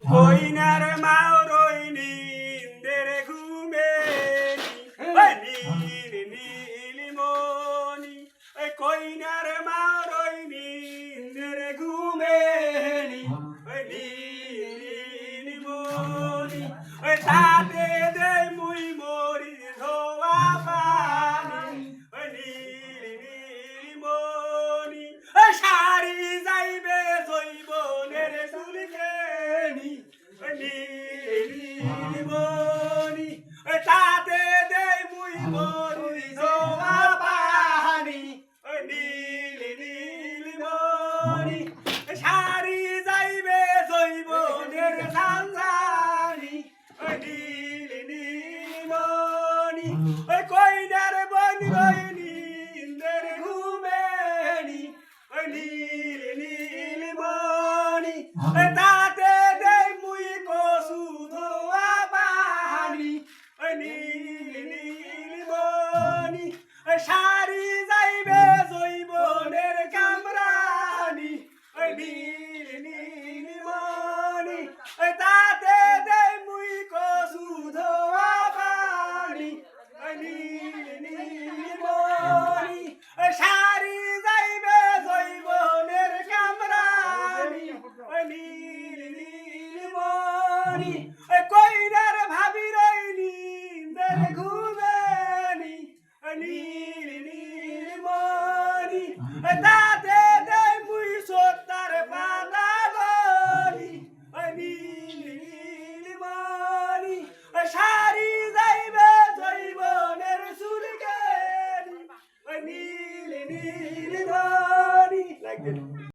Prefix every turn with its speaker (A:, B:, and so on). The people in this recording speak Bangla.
A: কইনার মাও রইনি ইন্দের ঘুমে নীল নীলিমণি কইনার মাও রইনি ইন্দের ঘুমে নীল নীলিমণি তাতে দে মুই মরি ধোয়া পানি নীল নীলিমণি সারি যাইবে জৈবনের চুলকে নীলিমণি তাতে দে মুই মরি ধোয়া পানি নীল নীলিমণি সারি যাইবে জৈবনের সাঞ্জানি নীল নীলিমণি কইনার বন রইনি ইন্দের ঘুমে নীল নীলিমণি তাতে দে মুই কসু ধোয়া পানি নীল নীলিমণি সারি যাইবে জৈবনের কামরানি নীল নীলিমণি তাতে দে মুই কসু ধোয়া পানি নীল নীলিমণি সারি যাইবে জৈবনের কামরানি নীল নীলিমণি কইনার ভাবি রইনি ইন্দের ঘুমে